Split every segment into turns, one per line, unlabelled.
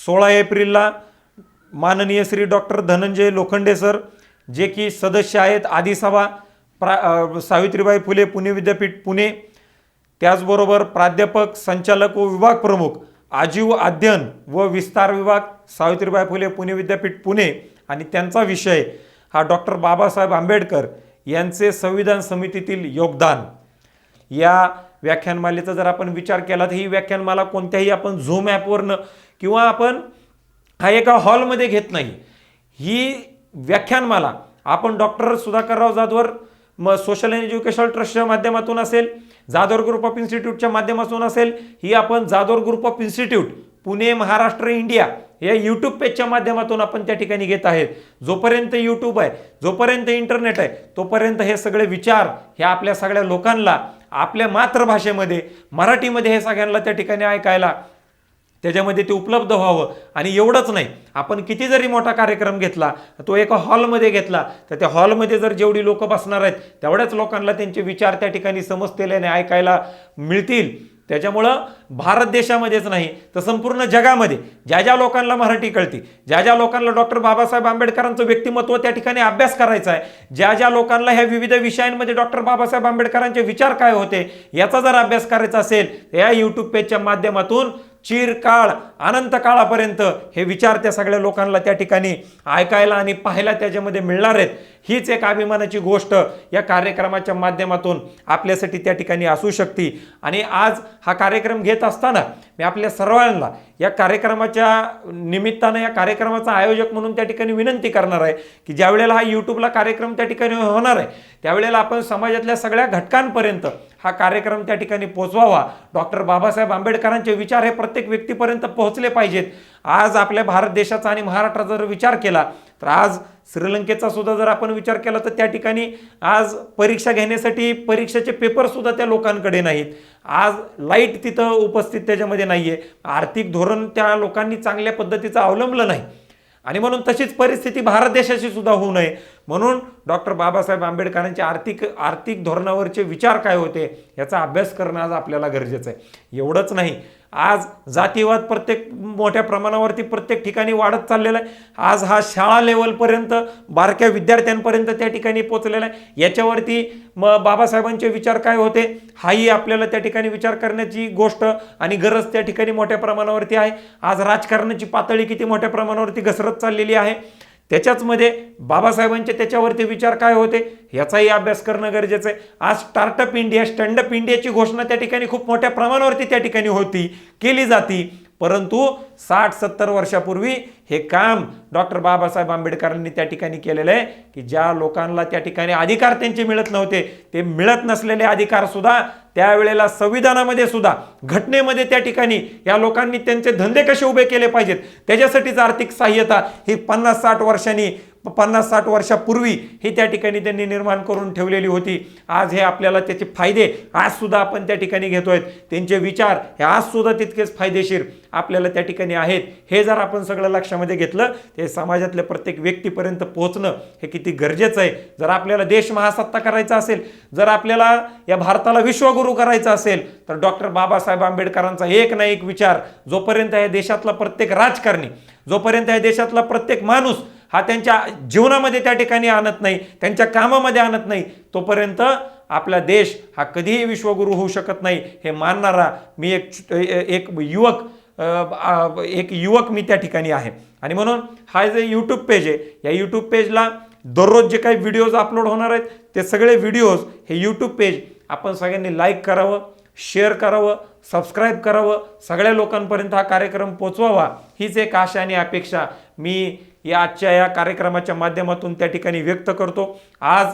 16 एप्रिलला माननीय Shri doctor Dhananjay Lokhande sir, जे की सदस्य आहेत आदिसभा सावित्रीबाई फुले पुणे विद्यापीठ पुणे, त्याचबरोबर प्राध्यापक संचालक व विभाग प्रमुख आजीव अध्ययन व विस्तार विभाग सावित्रीबाई फुले पुणे विद्यापीठ पुणे, आणि त्यांचा विषय हा डॉक्टर बाबासाहेब आंबेडकर यांचे संविधान समितीतील योगदान. या व्याख्यानमालेचा जर आपण विचार केला तर ही व्याख्यानमाला कोणत्याही आपण झूम ॲपवरनं किंवा आपण हा एका हॉलमध्ये घेत नाही. ही व्याख्यानमाला आपण doctor Sudhakarrao Jadhavar social and educational ट्रस्टच्या माध्यमातून असेल, जाधवर ग्रुप ऑफ इन्स्टिट्यूटच्या माध्यमातून असेल, ही आपण Jadhavar group of institute Pune Maharashtra India या यूट्यूब पेजच्या माध्यमातून आपण त्या ठिकाणी घेत आहेत. जोपर्यंत यूट्यूब आहे, जोपर्यंत इंटरनेट आहे, तोपर्यंत हे सगळे विचार हे आपल्या सगळ्या लोकांना आपल्या मातृभाषेमध्ये मराठीमध्ये हे सगळ्यांना त्या ठिकाणी ऐकायला त्याच्यामध्ये ते उपलब्ध व्हावं. आणि एवढंच नाही, आपण किती जरी मोठा कार्यक्रम घेतला, तो एका हॉलमध्ये घेतला, तर त्या हॉलमध्ये जर जेवढी लोक बसणार आहेत तेवढ्याच लोकांना त्यांचे विचार त्या ठिकाणी समजतेल्याने ऐकायला मिळतील. त्याच्यामुळं भारत देशामध्येच नाही तर संपूर्ण जगामध्ये ज्या ज्या लोकांना मराठी कळते, ज्या ज्या लोकांना डॉक्टर बाबासाहेब आंबेडकरांचं व्यक्तिमत्व त्या ठिकाणी अभ्यास करायचा आहे, ज्या ज्या लोकांना ह्या विविध विषयांमध्ये डॉक्टर बाबासाहेब आंबेडकरांचे विचार काय होते याचा जर अभ्यास करायचा असेल, या यूट्यूब पेजच्या माध्यमातून चिरकाळ अनंत काळापर्यंत हे विचार त्या सगळ्या लोकांना त्या ठिकाणी ऐकायला आणि पाहायला त्याच्यामध्ये मिळणार आहेत. हीच एक अभिमानाची गोष्ट या कार्यक्रमाच्या माध्यमातून आपल्यासाठी त्या ठिकाणी असू शकते. आणि आज हा कार्यक्रम घेत असताना मी आपल्या सर्वांना या कार्यक्रमाच्या निमित्तानं, या कार्यक्रमाचा आयोजक म्हणून त्या ठिकाणी विनंती करणार आहे की ज्या वेळेला हा यूट्यूबला कार्यक्रम त्या ठिकाणी होणार आहे, त्यावेळेला आपण समाजातल्या सगळ्या घटकांपर्यंत हा कार्यक्रम त्या ठिकाणी पोहोचवावा. डॉक्टर बाबासाहेब आंबेडकरांचे विचार हे प्रत्येक व्यक्तीपर्यंत पोहोचले पाहिजेत. आज आपल्या भारत देशाचा आणि महाराष्ट्राचा जर विचार केला तर आज श्रीलंकेचा सुद्धा जर आपण विचार केला तर त्या ठिकाणी आज परीक्षा घेण्यासाठी परीक्षेचे पेपर सुद्धा त्या लोकांकडे नाहीत. आज लाईट तिथं उपस्थित त्याच्यामध्ये नाहीये. आर्थिक धोरण त्या लोकांनी चांगल्या पद्धतीचं अवलंबलं नाही, आणि म्हणून तशीच परिस्थिती भारत देशाची सुद्धा होऊ नये म्हणून डॉक्टर बाबासाहेब आंबेडकरांचे आर्थिक धोरणावरचे विचार काय होते याचा अभ्यास करणं आज आपल्याला गरजेचं आहे. एवढंच नाही, आज जातीवाद प्रत्येक मोठ्या प्रमाणावरती प्रत्येक ठिकाणी वाढत चाललेला आहे. आज हा शाळा लेवलपर्यंत बारक्या विद्यार्थ्यांपर्यंत त्या ठिकाणी पोहोचलेला आहे. याच्यावरती बाबासाहेबांचे विचार काय होते हाही आपल्याला त्या ठिकाणी विचार करण्याची गोष्ट आणि गरज त्या ठिकाणी मोठ्या प्रमाणावरती आहे. आज राजकारणाची पातळी किती मोठ्या प्रमाणावरती घसरत चाललेली आहे, त्याच्याचमध्ये बाबासाहेबांचे त्याच्यावरती विचार काय होते याचाही अभ्यास करणं गरजेचं आहे. आज स्टार्टअप इंडिया, स्टँडअप इंडियाची घोषणा त्या ठिकाणी खूप मोठ्या प्रमाणावरती त्या ठिकाणी केली जाती, परंतु 60-70 वर्षापूर्वी हे काम डॉक्टर बाबासाहेब आंबेडकरांनी त्या ठिकाणी केलेलं आहे की ज्या लोकांना त्या ठिकाणी अधिकार त्यांचे मिळत नव्हते, ते मिळत नसलेले अधिकार सुद्धा त्यावेळेला संविधानामध्ये सुद्धा घटनेमध्ये त्या ठिकाणी या लोकांनी त्यांचे धंदे कसे उभे केले पाहिजेत त्याच्यासाठीच आर्थिक सहाय्यता ही 50-60 वर्षापूर्वी ही त्या ठिकाणी त्यांनी निर्माण करून ठेवलेली होती. आज हे आपल्याला त्याचे फायदे आज सुद्धा आपण त्या ठिकाणी घेतोय. त्यांचे विचार हे आज सुद्धा तितकेच फायदेशीर आपल्याला त्या ठिकाणी आहेत. हे जर आपण सगळं लक्षामध्ये घेतलं ते समाजातल्या प्रत्येक व्यक्तीपर्यंत पोहोचणं हे किती गरजेचं आहे. जर आपल्याला देश महासत्ता करायचा असेल, जर आपल्याला या भारताला विश्वगुरू करायचा असेल तर डॉक्टर बाबासाहेब आंबेडकरांचा एक ना एक विचार जोपर्यंत या देशातला प्रत्येक राजकारणी, जोपर्यंत या देशातला प्रत्येक माणूस हा त्यांच्या जीवनामध्ये त्या ठिकाणी आणत नाही, त्यांच्या कामामध्ये आणत नाही, तोपर्यंत आपला देश हा कधीही विश्वगुरू होऊ शकत नाही. हे मानणारा मी एक युवक मी त्या ठिकाणी आहे. आणि म्हणून हा जे यूट्यूब पेज आहे, या यूट्यूब पेजला दररोज जे काही व्हिडिओज अपलोड होणार आहेत ते सगळे व्हिडिओज हे यूट्यूब पेज आपण सगळ्यांनी लाईक करावं, शेअर करावं, सबस्क्राईब करावं, सगळ्या लोकांपर्यंत हा कार्यक्रम पोचवावा हीच एक आशा आणि अपेक्षा मी आजच्या या कार्यक्रमाच्या माध्यमातून त्या ठिकाणी व्यक्त करतो. आज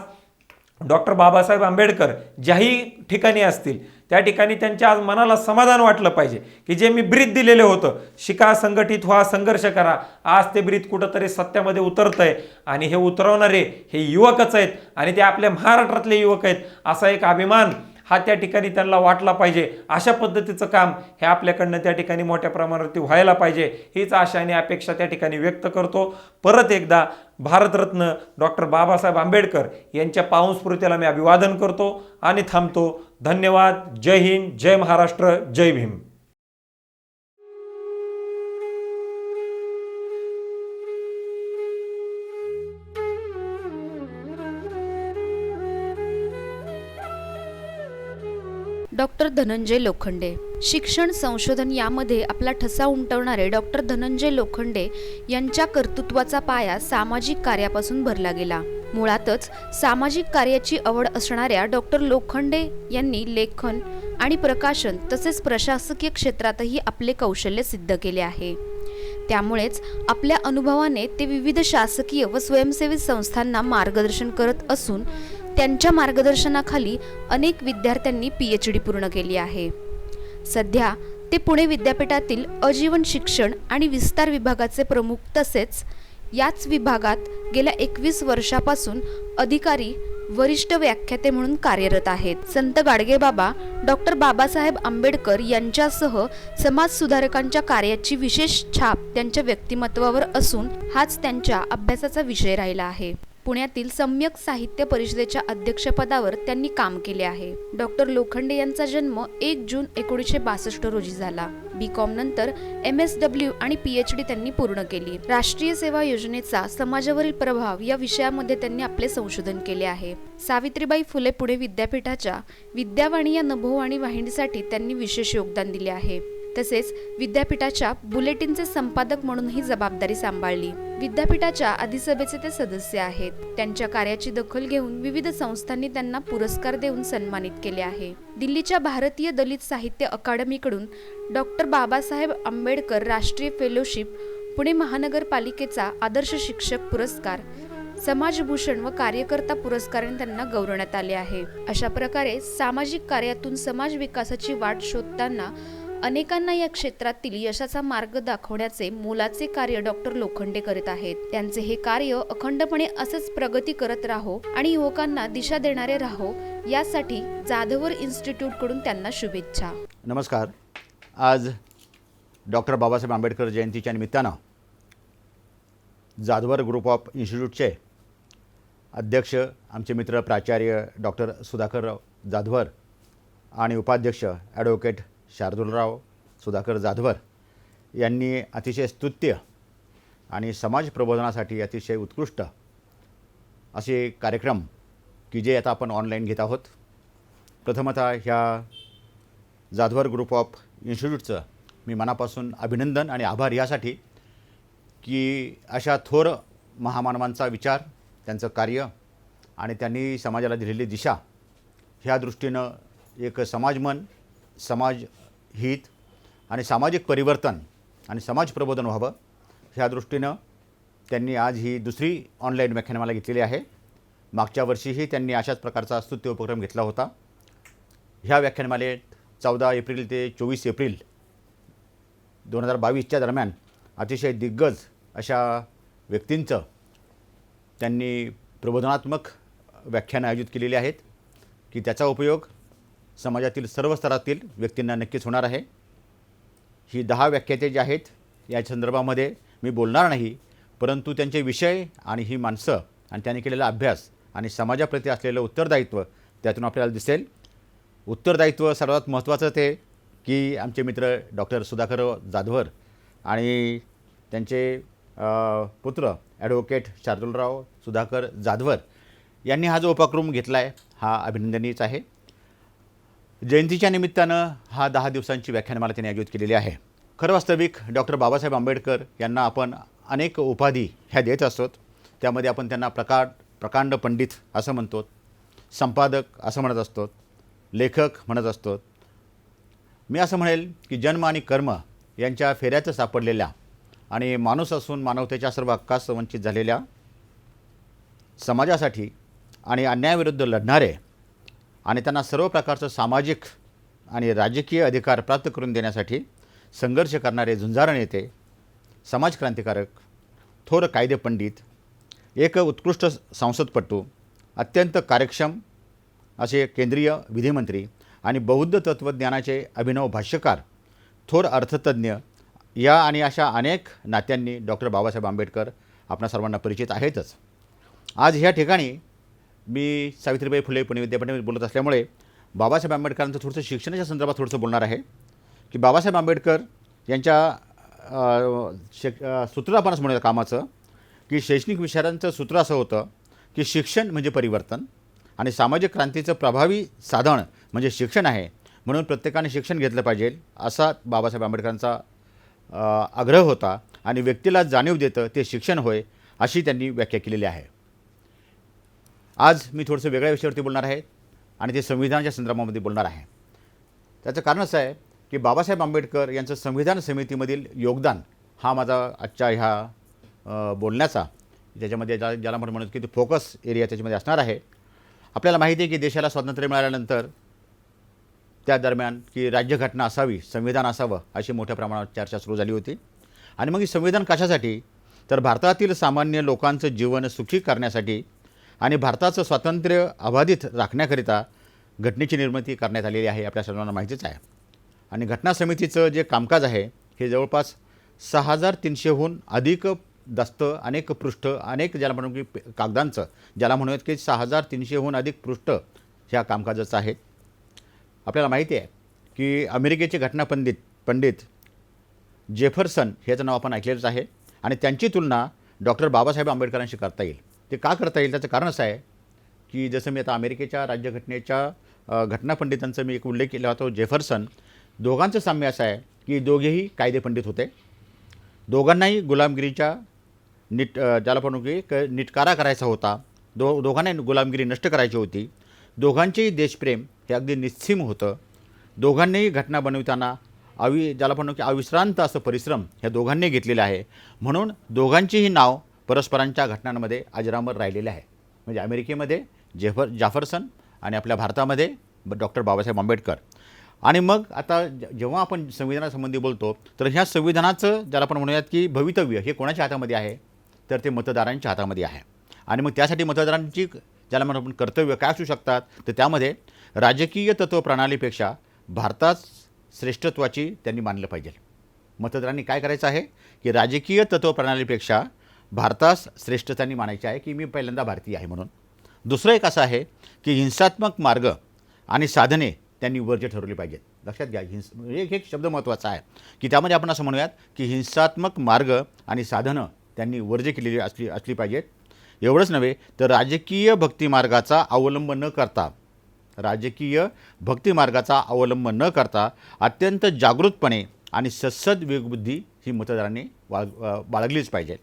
डॉक्टर बाबासाहेब आंबेडकर ज्याही ठिकाणी असतील त्या ठिकाणी त्यांच्या आज मनाला समाधान वाटलं पाहिजे की जे मी ब्रीद दिलेलं होतं, शिका, संघटित व्हा, संघर्ष करा, आज ते ब्रीद कुठंतरी सत्यामध्ये उतरतंय आणि हे उतरवणारे हे युवकच आहेत आणि ते आपल्या महाराष्ट्रातले युवक आहेत असा एक अभिमान हा त्या ठिकाणी त्यांना वाटला पाहिजे. अशा पद्धतीचं काम हे आपल्याकडनं त्या ठिकाणी मोठ्या प्रमाणावरती व्हायला पाहिजे हीच आशा आणि अपेक्षा त्या ठिकाणी व्यक्त करतो. परत एकदा भारतरत्न डॉक्टर बाबासाहेब आंबेडकर यांच्या पावनस्मृतीला मी अभिवादन करतो आणि थांबतो. धन्यवाद. जय हिंद, जय महाराष्ट्र, जय भीम.
डॉक्टर धनंजय लोखंडे. शिक्षण संशोधन यामध्ये आपला ठसा उमटवणारे डॉक्टर धनंजय लोखंडे यांच्या कर्तृत्वाचा पाया सामाजिक कार्यापासून भरला गेला. मुळातच सामाजिक कार्याची आवड असणाऱ्या डॉक्टर लोखंडे यांनी लेखन आणि प्रकाशन तसेच प्रशासकीय क्षेत्रातही आपले कौशल्य सिद्ध केले आहे. त्यामुळेच आपल्या अनुभवाने ते विविध शासकीय व स्वयंसेवी संस्थांना मार्गदर्शन करत असून त्यांच्या मार्गदर्शनाखाली अनेक विद्यार्थ्यांनी PhD पूर्ण केली आहे. सध्या ते पुणे विद्यापीठातील आजीवन शिक्षण आणि विस्तार विभागाचे प्रमुख तसेच याच विभागात गेल्या 21 वर्षापासून अधिकारी वरिष्ठ व्याख्याते म्हणून कार्यरत आहेत. संत गाडगेबाबा, डॉक्टर बाबासाहेब आंबेडकर यांच्यासह समाजसुधारकांच्या कार्याची विशेष छाप त्यांच्या व्यक्तिमत्वावर असून हाच त्यांच्या अभ्यासाचा विषय राहिला आहे. पुण्यातील सम्यक साहित्य परिषदेच्या अध्यक्षपदावर त्यांनी काम केले आहे. डॉक्टर लोखंडे यांचा जन्म 1 जून 1962 रोजी झाला. BCom नंतर MSW आणि PhD त्यांनी पूर्ण केली. राष्ट्रीय सेवा योजनेचा समाजावरील प्रभाव या विषयामध्ये त्यांनी आपले संशोधन केले आहे. सावित्रीबाई फुले पुणे विद्यापीठाच्या विद्यावाणी या नभोवाणी वाहिनीसाठी त्यांनी विशेष योगदान दिले आहे. तसेच विद्यापीठाच्या बुलेटिनचे संपादक म्हणूनही जबाबदारी सांभाळली. विद्यापीठाच्या अधिसभेचे ते सदस्य आहेत. त्यांच्या कार्याची दखल घेऊन विविध संस्थांनी त्यांना पुरस्कार देऊन सन्मानित केले आहे. दिल्लीच्या भारतीय दलित साहित्य अकादमीकडून डॉक्टर बाबासाहेब आंबेडकर राष्ट्रीय फेलोशिप, पुणे महानगरपालिकेचा आदर्श शिक्षक पुरस्कार, समाजभूषण व कार्यकर्ता पुरस्काराने त्यांना गौरवण्यात आले आहे. अशा प्रकारे सामाजिक कार्यातून समाज विकासाची वाट शोधताना अनेकांना या क्षेत्रातील यशाचा मार्ग दाखवण्याचे मोलाचे कार्य डॉक्टर लोखंडे करीत आहेत. त्यांचे हे कार्य अखंडपणे असेच प्रगती करत राहो आणि युवकांना दिशा देणारे राहो यासाठी जाधवर इन्स्टिट्यूट कडून त्यांना शुभेच्छा.
नमस्कार. आज डॉक्टर बाबासाहेब आंबेडकर जयंतीच्या निमित्तानं जाधवर ग्रुप ऑफ इन्स्टिट्यूटचे अध्यक्ष आमचे मित्र प्राचार्य डॉक्टर सुधाकर जाधवर आणि उपाध्यक्ष ॲडव्होकेट शार्दूलराव सुधाकर जाधवर यांनी अतिशय स्तुत्य आणि समाज प्रबोधनासाठी अतिशय उत्कृष्ट असे कार्यक्रम की जे आता आपण ऑनलाईन घेत आहोत. प्रथमतः ह्या जाधवर ग्रुप ऑफ इन्स्टिट्यूटचं मी मनापासून अभिनंदन आणि आभार यासाठी की अशा थोर महामानवांचा विचार, त्यांचं कार्य आणि त्यांनी समाजाला दिलेली दिशा ह्या दृष्टीनं एक समाजमन, समाज हित आणि सामाजिक परिवर्तन आणि समाज प्रबोधन व्हावं ह्या दृष्टीनं त्यांनी आज ही दुसरी ऑनलाईन व्याख्यानमाला घेतलेली आहे. मागच्या वर्षीही त्यांनी अशाच प्रकारचा स्तुत्य उपक्रम घेतला होता. ह्या व्याख्यानमालेत 14 एप्रिल ते 24 एप्रिल 2022च्या दरम्यान अतिशय दिग्गज अशा व्यक्तींचं त्यांनी प्रबोधनात्मक व्याख्यानं आयोजित केलेली आहेत की त्याचा उपयोग समाजातील सर्व स्तरातील व्यक्तींना नक्कीच होणार आहे. ही 10 व्याख्याते जी आहेत या संदर्भामध्ये मी बोलणार नाही, परंतु त्यांचे विषय आणि ही माणसं आणि त्यांनी केलेला अभ्यास आणि समाजाप्रती असलेलं उत्तरदायित्व त्यातून आपल्याला दिसेल. उत्तरदायित्व सर्वात महत्त्वाचं ते की आमचे मित्र डॉक्टर सुधाकर जाधवर आणि त्यांचे पुत्र ॲडव्होकेट शार्दूलराव सुधाकर जाधवर यांनी हा जो उपक्रम घेतला आहे हा अभिनंदनीय आहे. जयंतीच्या निमित्तानं हा 10 दिवसांची व्याख्यानमाला त्यांनी आयोजित केलेली आहे. खरं वास्तविक डॉक्टर बाबासाहेब आंबेडकर यांना आपण अनेक उपाधी ह्या देत असतो. त्यामध्ये आपण त्यांना प्रकांड पंडित असं म्हणतो, संपादक असं म्हणत असतो, लेखक म्हणत असतो. मी असं म्हणेल की जन्म आणि कर्म यांच्या फेऱ्यात सापडलेल्या आणि माणूस असून मानवतेच्या सर्व हक्कास वंचित झालेल्या समाजासाठी आणि अन्यायाविरुद्ध लढणारे आणि त्यांना सर्व प्रकारचं सामाजिक आणि राजकीय अधिकार प्राप्त करून देण्यासाठी संघर्ष करणारे झुंजार नेते, समाजक्रांतिकारक, थोर कायदेपंडित, एक उत्कृष्ट संसदपटू, अत्यंत कार्यक्षम असे केंद्रीय विधिमंत्री आणि बौद्ध तत्त्वज्ञानाचे अभिनव भाष्यकार, थोर अर्थतज्ञ या आणि अशा अनेक नात्यांनी डॉक्टर बाबासाहेब आंबेडकर आपणा सर्वांना परिचित आहेतच. आज ह्या ठिकाणी मी सावित्रीबाई फुले पुणे विद्यापीठामध्ये बोलत असल्यामुळे बाबासाहेब आंबेडकरांचं थोडंसं शिक्षणाच्या संदर्भात थोडंसं बोलणार आहे की बाबासाहेब आंबेडकर यांच्या सूत्र आपण असं म्हणूया कामाचं की शैक्षणिक विचारांचं सूत्र असं होतं की शिक्षण म्हणजे परिवर्तन आणि सामाजिक क्रांतीचं प्रभावी साधन म्हणजे शिक्षण आहे. म्हणून प्रत्येकाने शिक्षण घेतलं पाहिजे असा बाबासाहेब आंबेडकरांचा आग्रह होता आणि व्यक्तीला जाणीव देतं ते शिक्षण होय अशी त्यांनी व्याख्या केलेली आहे. आज मी थोडंसं वेगळ्या विषयावरती बोलणार आहे आणि ते संविधानाच्या संदर्भामध्ये बोलणार आहे. त्याचं कारण असं आहे की बाबासाहेब आंबेडकर यांचं संविधान समितीमधील योगदान हा माझा आजच्या ह्या बोलण्याचा ज्याच्यामध्ये ज्याला आपण म्हणतो की फोकस एरिया त्याच्यामध्ये असणार आहे. आपल्याला माहिती आहे की देशाला स्वातंत्र्य मिळाल्यानंतर त्या दरम्यान की राज्यघटना असावी, संविधान असावं अशी मोठ्या प्रमाणात चर्चा सुरू झाली होती. आणि मग ही संविधान कशासाठी, तर भारतातील सामान्य लोकांचं जीवन सुखी करण्यासाठी आणि भारताचं स्वातंत्र्य अबाधित राखण्याकरिता घटनेची निर्मिती करण्यात आलेली आहे, आपल्या सर्वांना माहितीच आहे. आणि घटना समितीचं जे कामकाज आहे हे जवळपास 6300हून अधिक दस्त, अनेक पृष्ठ, अनेक ज्याला म्हणून की कागदांचं ज्याला म्हणूयात की 6300हून अधिक पृष्ठ ह्या कामकाजाचं आहेत. आपल्याला माहिती आहे की अमेरिकेचे पंडित जेफरसन ह्याचं नाव आपण ऐकलेलंच आहे आणि त्यांची तुलना डॉक्टर बाबासाहेब आंबेडकरांशी करता येईल. ते का करता येईल त्याचं कारण असं आहे की जसं मी आता अमेरिकेच्या राज्यघटनेच्या घटनापंडितांचा मी एक उल्लेख केला होता जेफरसन, दोघांचं साम्य असं आहे की दोघेही कायदेपंडित होते. दोघांनाही गुलामगिरीच्या ज्याला म्हणू की निटकारा करायचा होता. दोघांनाही गुलामगिरी नष्ट करायची होती. दोघांचेही देशप्रेम हे अगदी निस्सीम होतं. दोघांनीही घटना बनवताना ज्याला म्हणू की अविश्रांत असं परिश्रम ह्या दोघांनी घेतलेलं आहे. म्हणून दोघांचीही नाव परस्परांच्या घटनांमध्ये अजरामर राहिलेले आहे. म्हणजे अमेरिकेमध्ये जेफरसन आणि आपल्या भारतामध्ये डॉक्टर बाबासाहेब आंबेडकर. आणि मग आता जेव्हा आपण संविधानासंबंधी बोलतो तर ह्या संविधानाचं ज्याला आपण म्हणूयात की भवितव्य हे कोणाच्या हातामध्ये आहे, तर ते मतदारांच्या हातामध्ये आहे. आणि मग त्यासाठी मतदारांची ज्याला म्हणून आपण कर्तव्य काय असू शकतात, तर त्यामध्ये राजकीय तत्त्वप्रणालीपेक्षा भारतात श्रेष्ठत्वाची त्यांनी मानलं पाहिजे. मतदारांनी काय करायचं आहे की राजकीय तत्त्वप्रणालीपेक्षा भारतास श्रेष्ठतांनी मानायचे आहे की मी पहिल्यांदा भारतीय आहे म्हणून. दुसरं एक असं आहे की हिंसात्मक मार्ग आणि साधने त्यांनी वर्ज्य ठरवली पाहिजेत. लक्षात घ्या, एक शब्द महत्त्वाचा आहे की त्यामध्ये आपण असं म्हणूयात की हिंसात्मक मार्ग आणि साधनं त्यांनी वर्ज्य केलेली असली पाहिजेत. एवढंच नव्हे तर राजकीय भक्तिमार्गाचा अवलंब न करता अत्यंत जागृतपणे आणि सद्सद विवेकबुद्धी ही मतदारांनी बाळगलीच पाहिजे.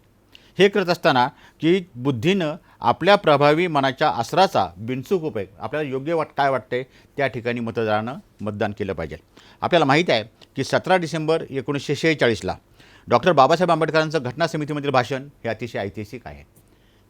हे करत असताना की बुद्धीनं आपल्या प्रभावी मनाच्या आसराचा बिनचूक उपयोग आपल्याला योग्य काय वाटते त्या ठिकाणी मतदारानं मतदान केलं पाहिजे. आपल्याला माहीत आहे की 17 डिसेंबर 1946ला डॉक्टर बाबासाहेब आंबेडकरांचं घटना समितीमधील भाषण हे अतिशय ऐतिहासिक आहे.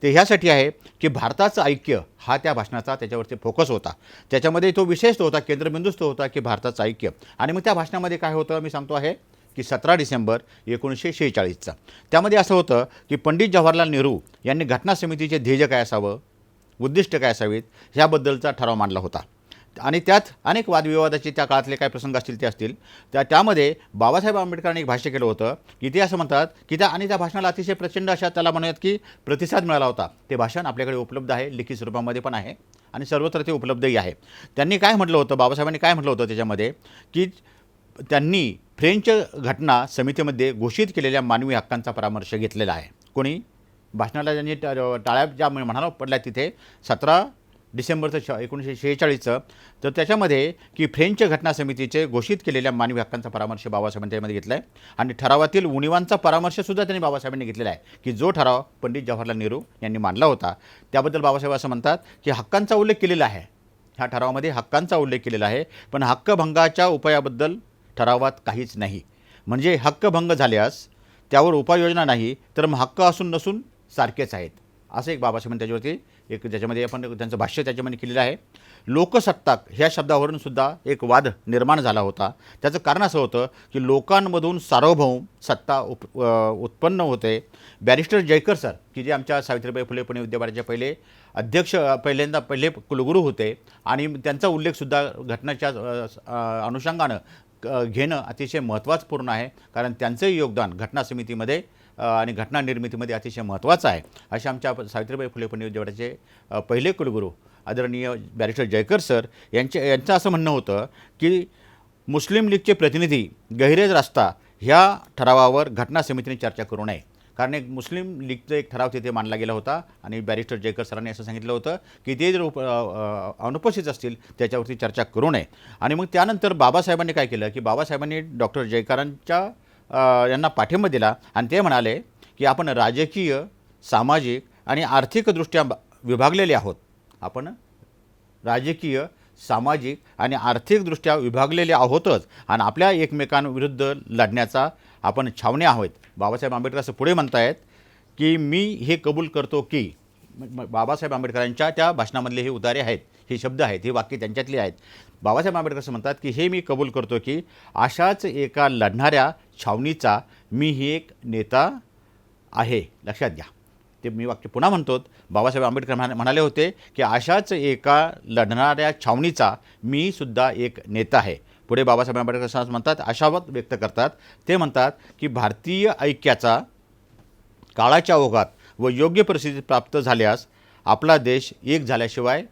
ते ह्यासाठी आहे की भारताचं ऐक्य हा त्या भाषणाचा त्याच्यावरती फोकस होता. त्याच्यामध्ये तो विशेष तो होता, केंद्रबिंदूच तो होता की भारताचं ऐक्य. आणि मग त्या भाषणामध्ये काय होतं मी सांगतो आहे की 17 डिसेंबर 1946चा त्यामध्ये असं होतं की पंडित जवाहरलाल नेहरू यांनी घटना समितीचे ध्येय काय असावं, उद्दिष्ट काय असावीत ह्याबद्दलचा ठराव मांडला होता. आणि त्यात अनेक वादविवादाचे त्या काळातले काय प्रसंग असतील ते असतील. त्यामध्ये बाबासाहेब आंबेडकरांनी एक भाष्य केलं होतं की ते असं म्हणतात की त्या भाषणाला अतिशय प्रचंड अशा त्याला म्हणूयात की प्रतिसाद मिळाला होता. ते भाषण आपल्याकडे उपलब्ध आहे, लिखित स्वरूपामध्ये पण आहे आणि सर्वत्र ते उपलब्धही आहे. त्यांनी काय म्हटलं होतं, बाबासाहेबांनी काय म्हटलं होतं त्याच्यामध्ये की त्यांनी फ्रेंच घटना समितीमध्ये घोषित केलेल्या मानवी हक्कांचा परामर्श घेतलेला आहे. कोणी भाषणाला ज्यांनी टाळ्या ज्या म्हणाला पडल्या तिथे 17 डिसेंबरचं 1946चं, तर त्याच्यामध्ये की फ्रेंच घटना समितीचे घोषित केलेल्या मानवी हक्कांचा परामर्श बाबासाहेबांनी त्यामध्ये घेतला आहे. आणि ठरावातील उणीवांचा परामर्शसुद्धा त्यांनी बाबासाहेबांनी घेतलेला आहे की जो ठराव पंडित जवाहरलाल नेहरू यांनी मांडला होता त्याबद्दल बाबासाहेब असं म्हणतात की हक्कांचा उल्लेख केलेला आहे. ह्या ठरावामध्ये हक्कांचा उल्लेख केलेला आहे, पण हक्कभंगाच्या उपायाबद्दल ठरावात काहीच नाही. म्हणजे हक्कभंग झाल्यास त्यावर उपाययोजना नाही, तर मग हक्क असून नसून सारखेच आहेत असं एक बाबासाहेबांनी त्याच्यावरती एक ज्याच्यामध्ये आपण त्यांचं भाष्य त्याच्यामध्ये केलेलं आहे. लोकसत्ताक ह्या शब्दावरून सुद्धा एक वाद निर्माण झाला होता. त्याचं कारण असं होतं की लोकांमधून सार्वभौम सत्ता उत्पन्न होते. बॅरिस्टर जयकर सर की जे आमच्या सावित्रीबाई फुले पुणे विद्यापीठाचे पहिले कुलगुरू होते आणि त्यांचा उल्लेखसुद्धा घटनेच्या अनुषंगानं घेणं अतिशय महत्त्वपूर्ण आहे, कारण त्यांचंही योगदान घटना समितीमध्ये आणि घटना निर्मितीमध्ये अतिशय महत्त्वाचं आहे. अशा आमच्या सावित्रीबाई फुले पुणे विद्यापीठाचे पहिले कुलगुरू आदरणीय बॅरिस्टर जयकर सर यांचं असं म्हणणं होतं की मुस्लिम लीगचे प्रतिनिधी गहिरेज रस्ता ह्या ठरावावर घटना समितीने चर्चा करू नये. कारण एक मुस्लिम लीगचं एक ठराव तिथे मांडला गेला होता आणि बॅरिस्टर जयकर सरांनी असं सांगितलं होतं की ते जर अनुपस्थित असतील त्याच्यावरती चर्चा करू नये. आणि मग त्यानंतर बाबासाहेबांनी काय केलं की बाबासाहेबांनी डॉक्टर जयकारांच्या यांना पाठिंबा दिला आणि ते म्हणाले की आपण राजकीय, सामाजिक आणि आर्थिकदृष्ट्या विभागलेले आहोत. आपण राजकीय, सामाजिक आणि आर्थिकदृष्ट्या विभागलेले आहोतच आणि आपल्या एकमेकांविरुद्ध लढण्याचा आपण छावण्या आहोत. बाबासाहेब आंबेडकर असं पुढे म्हणतायत की मी हे कबूल करतो की बाबासाहेब आंबेडकरांच्या त्या भाषणामधले हे उतारे आहेत, हे शब्द आहेत, हे वाक्य त्यांच्यातले आहेत. बाबासाहेब आंबेडकर असं म्हणतात की हे मी कबूल करतो की अशाच एका लढणाऱ्या छावणीचा मी ही एक नेता आहे. लक्षात घ्या, ते मी वाक्य पुन्हा म्हणतो. बाबासाहेब आंबेडकर म्हणाले होते की अशाच एका लढणाऱ्या छावणीचा मी सुद्धा एक नेता आहे. पुढे बाबासाहेब आंबेडकर म्हणतात, आशावाद व्यक्त करतात. ते म्हणतात की भारतीय ऐक्याचा काळाच्या ओघात व योग्य परिस्थिती प्राप्त झाल्यास आपला देश एक झाल्याशिवाय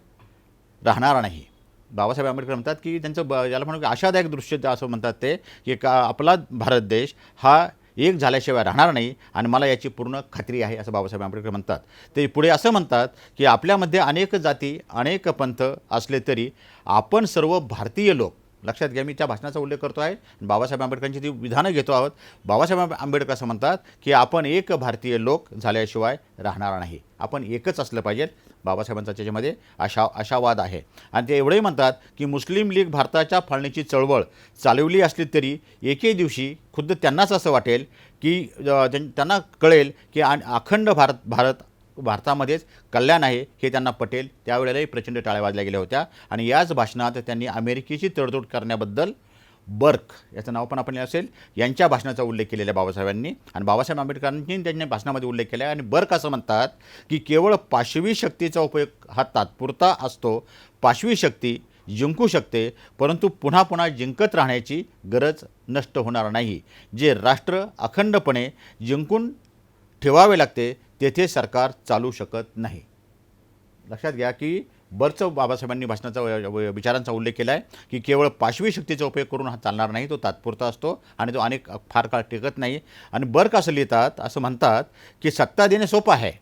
राहणार नाही. बाबासाहेब आंबेडकर म्हणतात की त्यांचं याला म्हणून आशादायक दृश्य असं म्हणतात ते की आपला भारत देश हा एक झाल्याशिवाय राहणार नाही आणि मला याची पूर्ण खात्री आहे असं बाबासाहेब आंबेडकर म्हणतात. ते पुढे असं म्हणतात की आपल्यामध्ये अनेक जाती, अनेक पंथ असले तरी आपण सर्व भारतीय लोक. लक्षात घ्या, मी त्या भाषणाचा उल्लेख करतो आहे, बाबासाहेब आंबेडकरांची ती विधानं घेतो आहोत. बाबासाहेब आंबेडकर असं म्हणतात की आपण एक भारतीय लोक झाल्याशिवाय राहणार नाही, आपण एकच असलं पाहिजे. बाबासाहेबांचा त्याच्यामध्ये आशावाद आहे. आणि ते एवढंही म्हणतात की मुस्लिम लीग भारताच्या फाळणीची चळवळ चालवली असली तरी एके दिवशी खुद्द त्यांनाच असं वाटेल की त्यांना कळेल की अखंड भारतामध्येच कल्याण आहे हे त्यांना पटेल. त्यावेळेलाही प्रचंड टाळ्या वाजल्या गेल्या होत्या. आणि याच भाषणात त्यांनी अमेरिकेची तडजोड करण्याबद्दल बर्क याचं नाव पण आपण असेल यांच्या भाषणाचा उल्लेख केलेला आहे बाबासाहेबांनी. आणि बाबासाहेब आंबेडकरांनी त्यांच्या भाषणामध्ये उल्लेख केला आहे. आणि बर्क असं म्हणतात की केवळ पाशवी शक्तीचा उपयोग हा तात्पुरता असतो. पाशवी शक्ती जिंकू शकते, परंतु पुन्हा पुन्हा जिंकत राहण्याची गरज नष्ट होणार नाही. जे राष्ट्र अखंडपणे जिंकून ठेवावे लागते तेथे सरकार चालू शकत नाही. लक्षात घ्या की बरंच बाबासाहेबांनी भाषणाचा विचारांचा उल्लेख केला आहे की केवळ पाशवी शक्तीचा उपयोग करून हा चालणार नाही, तो तात्पुरता असतो आणि तो फार काळ टिकत नाही. आणि बर्क असं लिहितात, असं म्हणतात की सत्ता देणे सोपं आहे,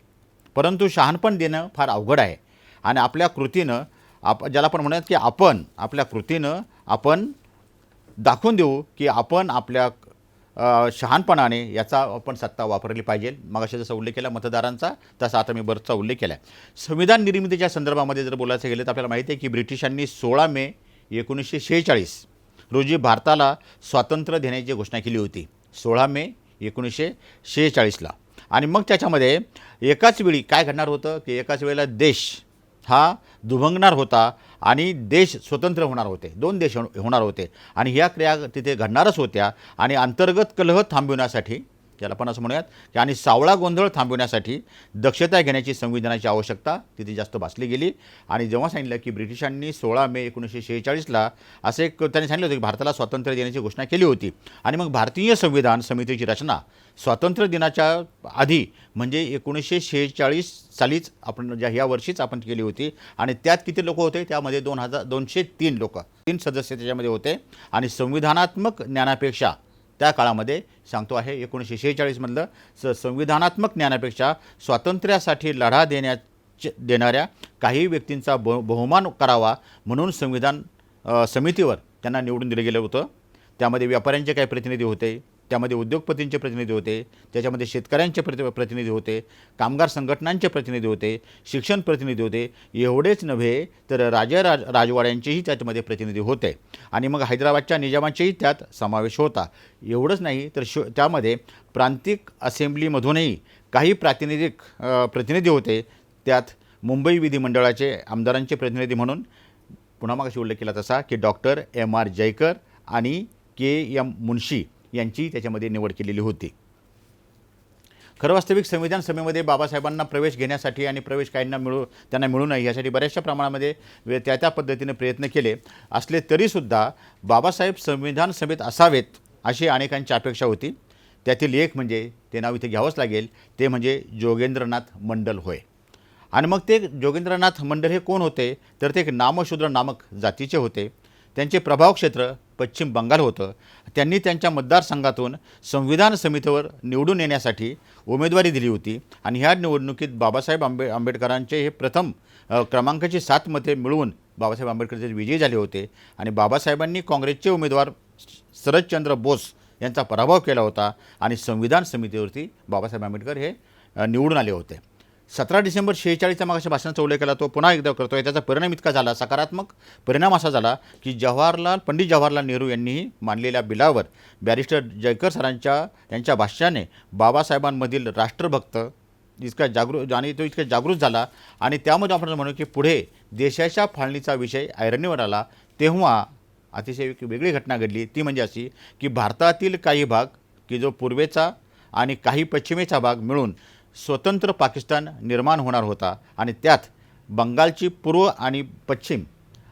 परंतु शहाणपण देणं फार अवघड आहे. आणि आपल्या कृतीनं ज्याला आपण म्हणत की आपण आपल्या कृतीनं आपण दाखवून देऊ की आपण आपल्या शहाणपणाने याचा आपण सत्ता वापरली पाहिजे. मगाशी जसा उल्लेख केला मतदारांचा, तसा आता मी बरंचसा उल्लेख केला आहे. संविधान निर्मितीच्या संदर्भामध्ये जर बोलायचं गेलं तर आपल्याला माहिती आहे की ब्रिटिशांनी 16 मे 1946 रोजी भारताला स्वातंत्र्य देण्याची घोषणा केली होती. 16 मे 1946ला. आणि मग त्याच्यामध्ये एकाच वेळी काय घडणार होतं की एकाच वेळेला देश हा दुभंगणार होता आणि देश स्वतंत्र होणार होते. 2 देश होणार होते आणि ह्या क्रिया तिथे घडणारच होत्या. आणि अंतर्गत कलह थांबविण्यासाठी, ज्याला आपण असं म्हणूयात की आणि सावळा गोंधळ थांबविण्यासाठी दक्षता घेण्याची संविधानाची आवश्यकता तिथे जास्त भासली गेली. आणि जेव्हा सांगितलं की ब्रिटिशांनी 16 मे 1946ला असे त्यांनी सांगितलं होतं की भारताला स्वातंत्र्य देण्याची घोषणा केली होती. आणि मग भारतीय संविधान समितीची रचना स्वातंत्र्य दिनाच्या आधी म्हणजे 1946 सालीच आपण ह्या वर्षीच आपण केली होती. आणि त्यात किती लोक होते, त्यामध्ये 203 लोक, 3 सदस्य त्याच्यामध्ये होते. आणि संविधानात्मक ज्ञानापेक्षा त्या काळामध्ये सांगतो आहे 1946मधलं संविधानात्मक ज्ञानापेक्षा स्वातंत्र्यासाठी लढा देणाऱ्या काही व्यक्तींचा बहुमान करावा म्हणून संविधान समितीवर त्यांना निवडून दिलं गेलं होतं. त्यामध्ये व्यापाऱ्यांचे काही प्रतिनिधी होते, त्यामध्ये उद्योगपतींचे प्रतिनिधी होते, त्याच्यामध्ये शेतकऱ्यांचे प्रतिनिधी होते, कामगार संघटनांचे प्रतिनिधी होते, शिक्षण प्रतिनिधी होते. एवढेच नव्हे तर राजवाड्यांचेही त्याच्यामध्ये प्रतिनिधी होते. आणि मग हैदराबादच्या निजामांचेही त्यात समावेश होता. एवढंच नाही तर त्यामध्ये प्रांतिक असेंब्लीमधूनही काही प्रतिनिधी होते. त्यात मुंबई विधिमंडळाचे आमदारांचे प्रतिनिधी म्हणून पुन्हा मागाशी उल्लेख केला तसा की डॉक्टर M.R. जयकर आणि K.M. मुन्शी यांची त्याच्यामध्ये निवड केलेली होती. खरं वास्तविक संविधान सभेमध्ये बाबासाहेबांना प्रवेश घेण्यासाठी आणि प्रवेश काहींना त्यांना मिळू नये यासाठी बऱ्याचशा प्रमाणामध्ये त्या पद्धतीने प्रयत्न केले असले तरीसुद्धा बाबासाहेब संविधान सभेत असावेत अशी अनेकांची अपेक्षा होती. त्यातील एक म्हणजे ते नाव इथे घ्यावंच लागेल, ते म्हणजे जोगेंद्रनाथ मंडल होय. आणि मग ते जोगेंद्रनाथ मंडल हे कोण होते तर ते एक नामशूद्र नामक जातीचे होते. त्यांचे प्रभाव क्षेत्र पश्चिम बंगाल होतं. त्यांनी त्यांच्या मतदारसंघातून संविधान समितीवर निवडून येण्यासाठी उमेदवारी दिली होती आणि ह्या निवडणुकीत बाबासाहेब आंबेडकरांचे हे प्रथम क्रमांकाची 7 मते मिळवून बाबासाहेब आंबेडकर जे विजयी झाले होते आणि बाबासाहेबांनी काँग्रेसचे उमेदवार शरदचंद्र बोस यांचा पराभव केला होता आणि संविधान समितीवरती बाबासाहेब आंबेडकर हे निवडून आले होते. 17 डिसेंबर 46चा मागाच्या भाषणाचा उल्लेख केला, तो पुन्हा एकदा करतो आहे. त्याचा परिणाम इतका झाला, सकारात्मक परिणाम असा झाला की पंडित जवाहरलाल नेहरू यांनीही मांडलेल्या बिलावर बॅरिस्टर जयकर यांच्या भाष्याने बाबासाहेबांमधील राष्ट्रभक्त इतका जागृत झाला आणि त्यामध्ये आपण म्हणू की पुढे देशाच्या फाळणीचा विषय ऐरणीवर आला. तेव्हा अतिशय एक वेगळी घटना घडली, ती म्हणजे अशी की भारतातील काही भाग की जो पूर्वेचा आणि काही पश्चिमेचा भाग मिळून स्वतंत्र पाकिस्तान निर्माण होणार होता आणि त्यात बंगालची पूर्व आणि पश्चिम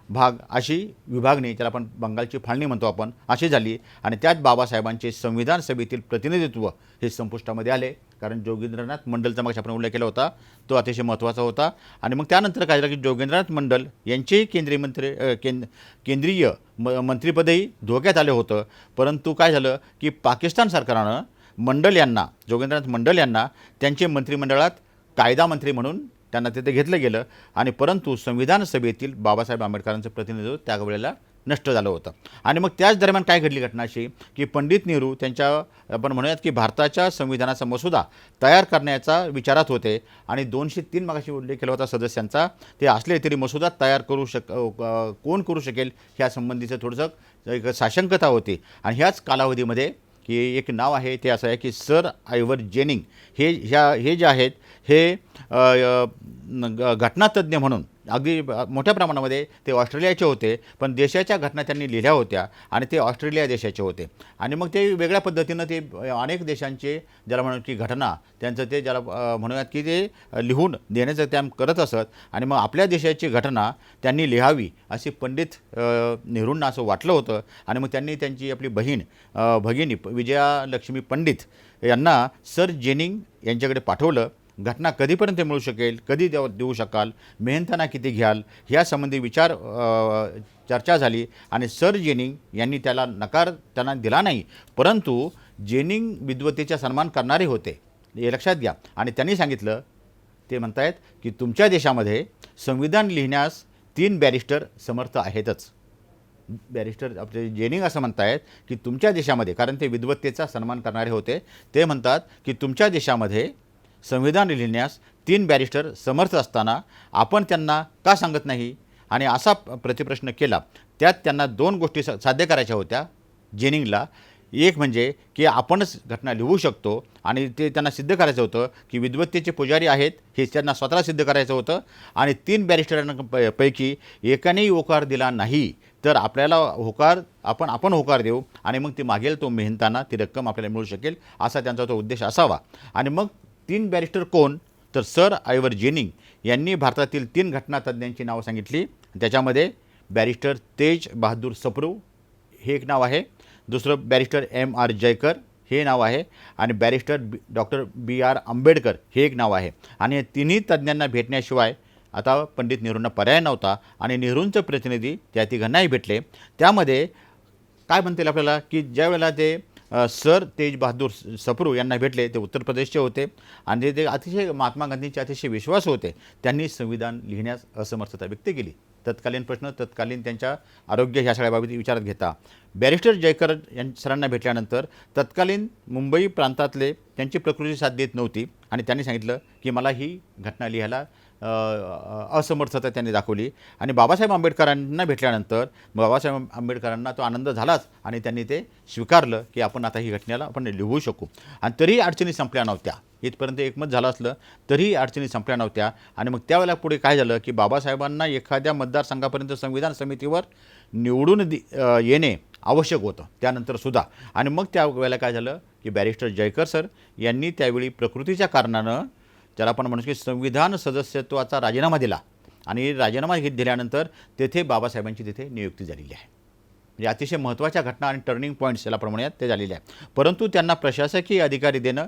भाग अशी विभागणी, ज्याला आपण बंगालची फाळणी म्हणतो आपण, अशी झाली आणि त्यात बाबासाहेबांचे संविधान सभेतील प्रतिनिधित्व हे संपुष्टामध्ये आले. कारण जोगेंद्रनाथ मंडलचा मग आपण उल्लेख केला होता, तो अतिशय महत्त्वाचा होता. आणि मग त्यानंतर काय झालं की जोगेंद्रनाथ मंडल यांचेही केंद्रीय मंत्रिपदही धोक्यात आले होतं. परंतु काय झालं की पाकिस्तान सरकारनं जोगेंद्रनाथ मंडल यांना त्यांचे मंत्रिमंडळात कायदा मंत्री म्हणून त्यांना तिथे घेतलं गेलं आणि परंतु संविधान सभेतील बाबासाहेब आंबेडकरांचं प्रतिनिधित्व त्यावेळेला नष्ट झालं होतं. आणि मग त्याच दरम्यान काय घडली घटना अशी की पंडित नेहरू त्यांच्या आपण म्हणूयात की भारताच्या संविधानाचा मसुदा तयार करण्याचा विचारात होते आणि 203 मागाशी उल्लेख केला होता सदस्यांचा, ते असले तरी मसुदा तयार कोण करू शकेल ह्या संबंधीचं थोडंसं एक साशंकता होती. आणि ह्याच कालावधीमध्ये की एक नाव आहे ते असं आहे की सर आयव्हर जेनिंग हे जे आहेत हे घटनातज्ञ म्हणून अगदी मोठ्या प्रमाणामध्ये ते ऑस्ट्रेलियाचे होते, पण देशाच्या घटना त्यांनी लिहिल्या होत्या आणि ते ऑस्ट्रेलिया देशाचे होते. आणि मग ते वेगळ्या पद्धतीनं ते अनेक देशांचे ज्याला म्हणून की घटना त्यांचं ते ज्याला म्हणूयात की ते लिहून देण्याचं त्या करत असत आणि मग आपल्या देशाची घटना त्यांनी लिहावी अशी पंडित नेहरूंना असं वाटलं होतं. आणि मग त्यांनी त्यांची आपली भगिनी विजयालक्ष्मी पंडित यांना सर जेनिंग यांच्याकडे पाठवलं. घटना कधीपर्यंत मिळू शकेल, कधी देऊ शकाल, मेहनताना किती घ्याल, ह्यासंबंधी चर्चा झाली आणि सर जेनिंग यांनी त्याला नकार त्यांना दिला नाही. परंतु जेनिंग विद्वतेचा सन्मान करणारे होते हे लक्षात घ्या. आणि त्यांनी सांगितलं, ते म्हणतायत की तुमच्या देशामध्ये संविधान लिहिण्यास 3 बॅरिस्टर समर्थ आहेतच. बॅरिस्टर आपले जेनिंग असं म्हणतायत की तुमच्या देशामध्ये, कारण ते विद्वत्तेचा सन्मान करणारे होते, ते म्हणतात की तुमच्या देशामध्ये संविधान लिहिण्यास 3 बॅरिस्टर समर्थ असताना आपण त्यांना का सांगत नाही. आणि असा प्रतिप्रश्न केला. त्यात त्यांना 2 गोष्टी साध्य करायच्या होत्या जेनिंगला. एक म्हणजे की आपणच घटना लिहू शकतो आणि ते त्यांना सिद्ध करायचं होतं की विद्वत्तेचे पुजारी आहेत हे त्यांना स्वतःला सिद्ध करायचं होतं. आणि 3 बॅरिस्टरांपैकी एकानेही होकार दिला नाही तर आपल्याला आपण होकार देऊ आणि मग ती मागेल तो मेहनताना ती रक्कम आपल्याला मिळू शकेल, असा त्यांचा तो उद्देश असावा. आणि मग 3 बॅरिस्टर कोण, तर सर आयव्हर जेनिंग यांनी भारतातील 3 घटनातज्ञांची नावं सांगितली. त्याच्यामध्ये बॅरिस्टर तेज बहादूर सप्रू हे एक नाव आहे, दुसरं बॅरिस्टर M.R. जयकर हे नाव आहे आणि बॅरिस्टर डॉक्टर B.R. आंबेडकर हे एक नाव आहे. आणि या तिन्ही तज्ज्ञांना भेटण्याशिवाय आता पंडित नेहरूंना पर्याय नव्हता आणि नेहरूंचे प्रतिनिधी त्या तिघांनाही भेटले. त्यामध्ये काय म्हणतील आपल्याला की ज्या वेळेला ते सर तेज बहादूर सप्रू यांना भेटले, ते उत्तर प्रदेशचे होते आणि ते अतिशय महात्मा गांधींचे अतिशय विश्वास होते. त्यांनी संविधान लिहिण्यास असमर्थता व्यक्त केली. तत्कालीन प्रश्न, तत्कालीन त्यांच्या आरोग्य ह्या सगळ्या बाबतीत विचारात घेता बॅरिस्टर जयकर सरांना भेटल्यानंतर तत्कालीन मुंबई प्रांतातले त्यांची प्रकृती साथ देत नव्हती आणि त्यांनी सांगितलं की मला ही घटना लिहायला असमर्थता त्यांनी दाखवली. आणि बाबासाहेब आंबेडकरांना भेटल्यानंतर बाबासाहेब आंबेडकरांना तो आनंद झालाच आणि त्यांनी ते स्वीकारलं की आपण आता ही घटनेला आपण लिहू शकू. आणि तरीही अडचणी संपल्या नव्हत्या. इथपर्यंत एकमत झालं असलं तरीही अडचणी संपल्या नव्हत्या. आणि मग त्यावेळेला पुढे काय झालं की बाबासाहेबांना एखाद्या मतदारसंघापर्यंत संविधान समितीवर निवडून येणे आवश्यक होतं त्यानंतर सुद्धा. आणि मग त्यावेळेला काय झालं की बॅरिस्टर जयकर सर यांनी त्यावेळी प्रकृतीच्या कारणानं ज्याला आपण म्हणू की संविधान सदस्यत्वाचा राजीनामा दिला आणि राजीनामा दिल्यानंतर तेथे बाबासाहेबांची तिथे नियुक्ती झालेली आहे. म्हणजे अतिशय महत्त्वाच्या घटना आणि टर्निंग पॉईंट्स याला प्रमाणात ते झालेले आहे. परंतु त्यांना प्रशासकीय अधिकारी देणं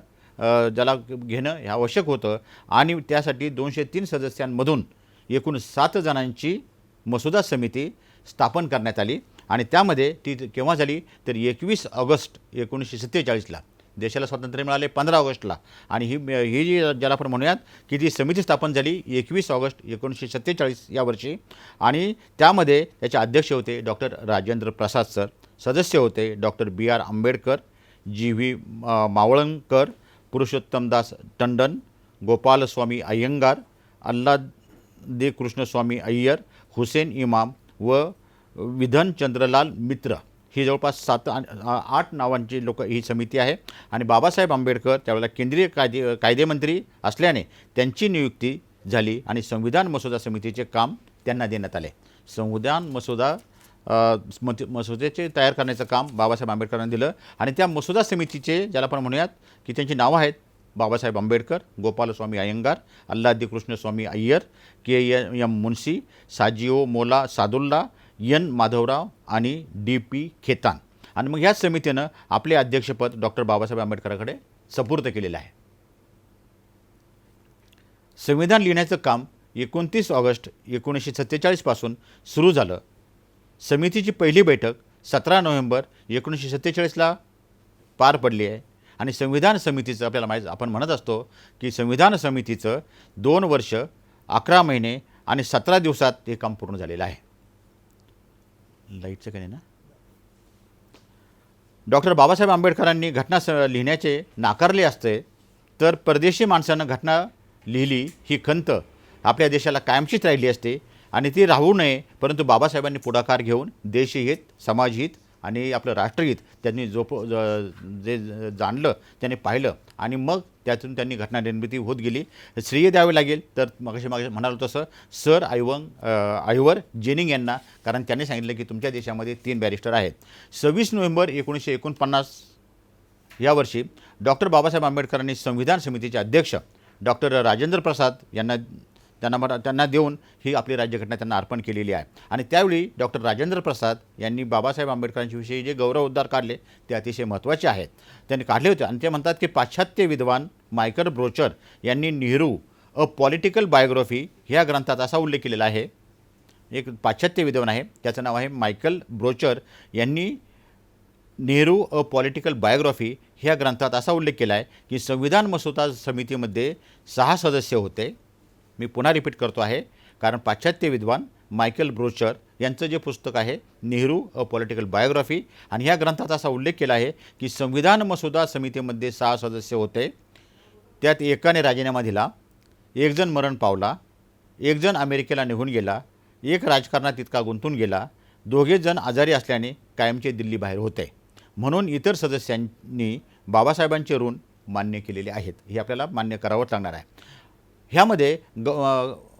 ज्याला घेणं हे आवश्यक होतं आणि त्यासाठी 203 सदस्यांमधून एकूण 7 जणांची मसुदा समिती स्थापन करण्यात आली. आणि त्यामध्ये ती केव्हा झाली तर 21 ऑगस्ट 1947ला. देशाला स्वातंत्र्य मिळाले 15 ऑगस्टला आणि ही जी ज्याला आपण म्हणूयात की ती समिती स्थापन झाली 21 ऑगस्ट 1947 या वर्षी. आणि त्यामध्ये त्याचे अध्यक्ष होते डॉक्टर राजेंद्र प्रसाद सर, सदस्य होते doctor B.R. Ambedkar, G.V. Mavalankar, Purushottamdas Tandon, Gopalaswami Ayyangar, Alladi Krishnaswami Iyer, Husain Imam व विधन चंद्रलाल मित्र ही जवळपास 7-8 नावांची लोक ही समिती आहे. आणि बाबासाहेब आंबेडकर त्यावेळेला केंद्रीय कायदेमंत्री असल्याने त्यांची नियुक्ती झाली आणि संविधान मसुदा समितीचे काम त्यांना देण्यात आले. संविधान मसुद्याचे तयार करण्याचं काम बाबासाहेब आंबेडकरांनी दिलं आणि त्या मसुदा समितीचे ज्याला आपण म्हणूयात की त्यांची नावं आहेत बाबासाहेब आंबेडकर, गोपालस्वामी अय्यंगार, अल्लादी कृष्णस्वामी अय्यर, K.M. मुन्शी, साजिओ मोला सादुल्ला, N. माधवराव आणि D.P. खेतान. आणि मग ह्या समितीनं आपले अध्यक्षपद डॉक्टर बाबासाहेब आंबेडकरांकडे सुपूर्द केलेलं आहे. संविधान लिहिण्याचं काम 29 ऑगस्ट 1947 पासून सुरू झालं. समितीची पहिली बैठक 17 नोव्हेंबर 1947ला पार पडली आहे. आणि संविधान समितीचं आपल्याला आपण म्हणत असतो की संविधान समितीचं 2 वर्ष 11 महिने आणि 17 दिवसात हे काम पूर्ण झालेलं आहे. लाईटचं काय ना. डॉक्टर बाबासाहेब आंबेडकरांनी घटना लिहिण्याचे नाकारले असते तर परदेशी माणसानं घटना लिहिली ही खंत आपल्या देशाला कायमचीच राहिली असते आणि ती राहू नये. परंतु बाबासाहेबांनी पुढाकार घेऊन देशहित, समाजहित आणि आपलं राष्ट्रहित त्यांनी जे जाणलं त्यांनी पाहिलं आणि मग त्यातून त्यांनी घटना निर्मिती होत गेली. श्रेय द्यावे लागेल तर मागे म्हणालो तसं सर आयवर जेनिंग यांना, कारण त्यांनी सांगितलं की तुमच्या देशामध्ये 3 बॅरिस्टर आहेत. 26 नोव्हेंबर 1949 या वर्षी डॉक्टर बाबासाहेब आंबेडकरांनी संविधान समितीचे अध्यक्ष डॉक्टर राजेंद्र प्रसाद त्यांना देऊन ही आपली राज्यघटना त्यांना अर्पण केलेली आहे. आणि त्यावेळी डॉक्टर राजेंद्र प्रसाद यांनी बाबासाहेब आंबेडकरांच्या विषयी जे गौरव उद्गार काढले ते अतिशय महत्त्वाचे आहेत. त्यांनी काढले होते आणि ते म्हणतात की पाश्चात्य विद्वान मायकल ब्रोचर यांनी नेहरू अ पॉलिटिकल बायोग्राफी ह्या ग्रंथात असा उल्लेख केलेला आहे. एक पाश्चात्य विद्वान आहे, त्याचं नाव आहे मायकल ब्रोचर यांनी नेहरू अ पॉलिटिकल बायोग्राफी ह्या ग्रंथात असा उल्लेख केला आहे की संविधान मसुदा समितीमध्ये 6 सदस्य होते. मी पुन्हा रिपीट करतो आहे कारण पाश्चात्य विद्वान मायकल ब्रोचर यांचं जे पुस्तक आहे नेहरू अ पॉलिटिकल बायोग्राफी आणि ह्या ग्रंथात असा उल्लेख केला आहे की संविधान मसुदा समितीमध्ये 6 सदस्य होते. त्यात एकाने राजीनामा दिला, 1 जण मरण पावला, 1 जण अमेरिकेला निघून गेला, 1 राजकारणात इतका गुंतून गेला, 2 जण आजारी असल्याने कायमचे दिल्ली बाहेर होते. म्हणून इतर सदस्यांनी बाबासाहेबांचे ऋण मान्य केलेले आहेत. हे आपल्याला मान्य करावंच लागणार आहे. ह्यामध्ये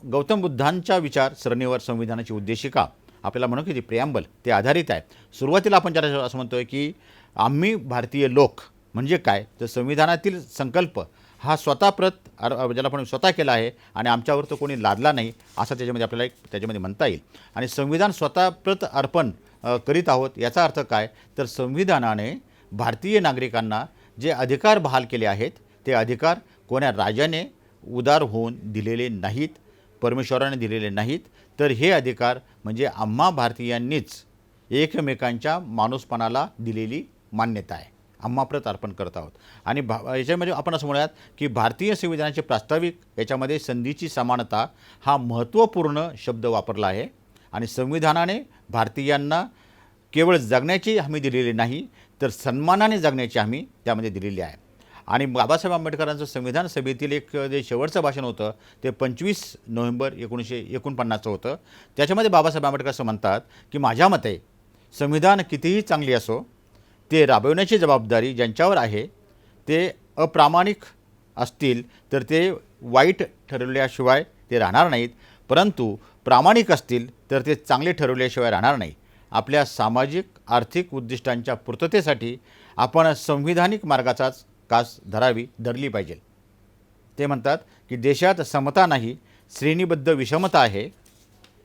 गौतम बुद्धांच्या विचार सरणीवर संविधानाची उद्देशिका आपल्याला म्हणू की ती प्रिॲम्बल ते आधारित आहे. सुरुवातीला आपण ज्याला असं म्हणतो आहे की आम्ही भारतीय लोक म्हणजे काय तर संविधानातील संकल्प हा ज्याला आपण स्वतः केला आहे आणि आमच्यावर तो कोणी लादला नाही असं त्याच्यामध्ये आपल्याला त्याच्यामध्ये म्हणता येईल. आणि संविधान स्वतःप्रत अर्पण करीत आहोत याचा अर्थ काय तर संविधानाने भारतीय नागरिकांना जे अधिकार बहाल केले आहेत ते अधिकार कोण्या राजाने उदार होऊन दिलेले नाहीत, परमेश्वराने दिलेले नाहीत, तर हे अधिकार म्हणजे आम्हा भारतीयांनीच एकमेकांच्या माणूसपणाला दिलेली मान्यता आहे. आम्हाप्रत अर्पण करत आहोत. आणि याच्यामध्ये आपण असं म्हणूयात की भारतीय संविधानाचे प्रास्ताविक याच्यामध्ये संधीची समानता हा महत्त्वपूर्ण शब्द वापरला आहे. आणि संविधानाने भारतीयांना केवळ जगण्याची हमी दिलेली नाही तर सन्मानाने जगण्याची हमी त्यामध्ये दिलेली आहे. आणि बाबासाहेब आंबेडकरांचं संविधान सभेतील एक जे शेवटचं भाषण होतं ते 25 नोव्हेंबर 1949 होतं. त्याच्यामध्ये बाबासाहेब आंबेडकर असं म्हणतात की माझ्या मते संविधान कितीही चांगली असो ते राबवण्याची जबाबदारी ज्यांच्यावर आहे ते अप्रामाणिक असतील तर ते वाईट ठरवल्याशिवाय ते राहणार नाहीत, परंतु प्रामाणिक असतील तर ते चांगले ठरवल्याशिवाय राहणार नाही. आपल्या सामाजिक आर्थिक उद्दिष्टांच्या पूर्ततेसाठी आपण संविधानिक मार्गाचाच कास धरली पाहिजे. ते म्हणतात की देशात समता नाही, श्रेणीबद्ध विषमता आहे.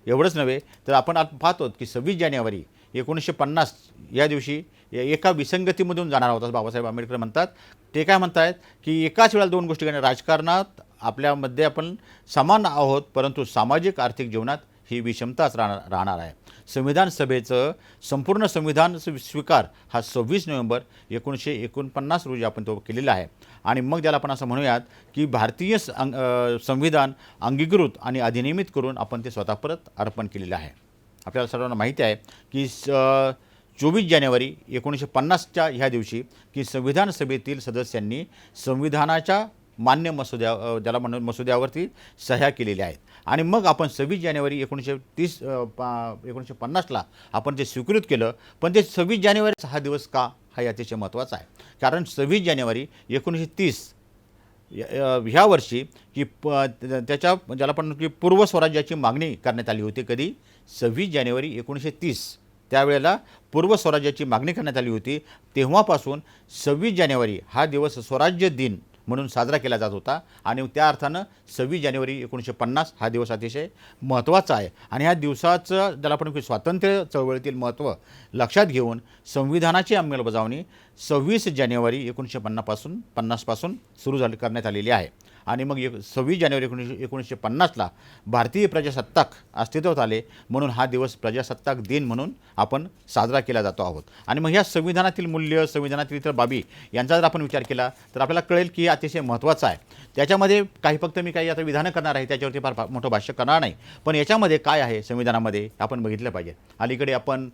एवढंच नव्हे तर आपण पाहतो की 26 जानेवारी 1950 या दिवशी एका विसंगतीमधून जाणार होता बाबासाहेब आंबेडकर म्हणतात. ते काय म्हणतात की एकाच वेळेला 2 गोष्टी करणे, राजकारणात आपल्यामध्ये आपण समान आहोत परंतु सामाजिक आर्थिक जीवनात ही विषमताच राहणार आहे. संविधान सभेचं संपूर्ण संविधान स्वीकार हा 26 नोव्हेंबर 1949 रोजी आपण तो केलेला आहे. आणि मग त्याला आपण असं म्हणूयात की भारतीय संविधान अंगीकृत आणि अधिनियमित करून आपण ते स्वतः परत अर्पण केलेलं आहे. आपल्याला सर्वांना माहिती आहे की 24 जानेवारी 1950च्या ह्या दिवशी की संविधान सभेतील सदस्यांनी संविधानाच्या मान्य ज्याला म्हणून मसुद्यावरती सह्या केलेल्या आहेत. आणि मग आपण 26 जानेवारी 1950ला आपण ते स्वीकृत केलं. पण ते 26 जानेवारीचा हा दिवस का हा अतिशय महत्त्वाचा आहे. कारण 26 जानेवारी 1930 ह्या वर्षी की त्याच्या ज्याला पण की पूर्व स्वराज्याची मागणी करण्यात आली होती. कधी? 26 जानेवारी 1930 त्यावेळेला पूर्व स्वराज्याची मागणी करण्यात आली होती. तेव्हापासून 26 जानेवारी हा दिवस स्वराज्य दिन म्हणून साजरा केला जात होता. आणि त्या अर्थानं 26 जानेवारी 1950 हा दिवस अतिशय महत्त्वाचा आहे. आणि ह्या दिवसाचं ज्याला आपण की स्वातंत्र्य चळवळीतील महत्त्व लक्षात घेऊन संविधानाची अंमलबजावणी 26 जानेवारी 1950 पासून सुरू करण्यात आलेली आहे. आणि मग 26 जानेवारी 1950ला भारतीय प्रजासत्ताक अस्तित्वात आले म्हणून हा दिवस प्रजासत्ताक दिन म्हणून आपण साजरा केला जातो आहोत. आणि मग ह्या संविधानातील मूल्य, संविधानातील इतर बाबी यांचा जर आपण विचार केला तर आपल्याला कळेल की अतिशय महत्त्वाचं आहे. त्याच्यामध्ये फक्त मी काही आता विधानं करणार आहे, त्याच्यावरती फार मोठं भाष्य करणार नाही. पण याच्यामध्ये काय आहे संविधानामध्ये आपण बघितलं पाहिजे. अलीकडे आपण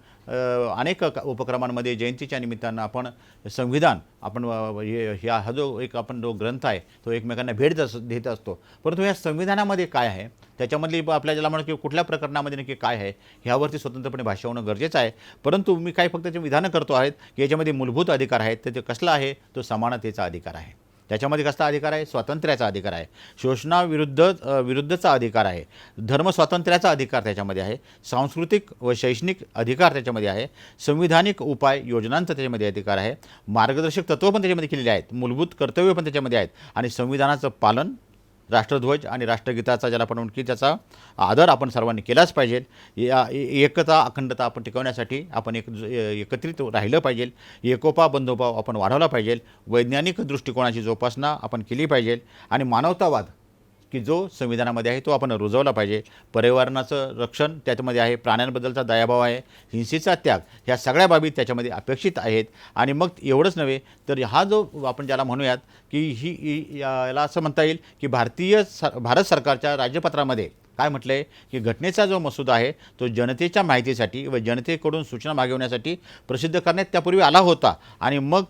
अनेक उपक्रमांमध्ये जयंतीच्या निमित्तानं आपण संविधान आपण हा जो जो ग्रंथ आहे तो एकमेकांना भेट देत असतो. परंतु या संविधानामध्ये काय आहे, त्याच्यामधली आपल्या ज्याला म्हणून की कुठल्या प्रकरणामध्ये नक्की काय आहे ह्यावरती स्वतंत्रपणे भाष्य होणं गरजेचं आहे. परंतु मी काही फक्त ते विधानं करतो आहेत की याच्यामध्ये मूलभूत अधिकार आहेत. तर ते कसला आहे? तो समानतेचा अधिकार आहे. त्याच्यामध्ये कसला अधिकार आहे? स्वातंत्र्याचा अधिकार आहे. विरुद्धचा अधिकार आहे. धर्म स्वातंत्र्याचा अधिकार त्याच्यामध्ये आहे. सांस्कृतिक व शैक्षणिक अधिकार त्याच्यामध्ये आहे. संविधानिक उपाय योजनांचा त्याच्यामध्ये अधिकार आहे. मार्गदर्शक तत्त्व पण त्याच्यामध्ये केलेली आहेत. मूलभूत कर्तव्य पण त्याच्यामध्ये आहेत. आणि संविधानाचं पालन, राष्ट्रध्वज आणि राष्ट्रगीताचा ज्याला आपण की त्याचा आदर आपण सर्वांनी केलाच पाहिजे. एकता अखंडता आपण टिकवण्यासाठी आपण एकत्रित राहिलं पाहिजे. एकोपा बंधुभाव आपण वाढवला पाहिजे. वैज्ञानिक दृष्टिकोनाची जोपासना आपण केली पाहिजे. आणि मानवतावाद की जो संविधानामध्ये आहे तो आपण रुजवला पाहिजे. पर्यावरणाचं रक्षण त्याच्यामध्ये आहे. प्राण्यांबद्दलचा दयाभाव आहे. हिंसेचा त्याग ह्या सगळ्या बाबी त्याच्यामध्ये अपेक्षित आहेत. आणि मग एवढंच नव्हे तर हा जो आपण ज्याला म्हणूयात की याला असं म्हणता येईल की भारत सरकारच्या राज्यपत्रामध्ये काय म्हटलं आहे की घटनेचा जो मसुदा आहे तो जनतेच्या माहितीसाठी व जनतेकडून सूचना मागवण्यासाठी प्रसिद्ध करण्यात त्यापूर्वी आला होता. आणि मग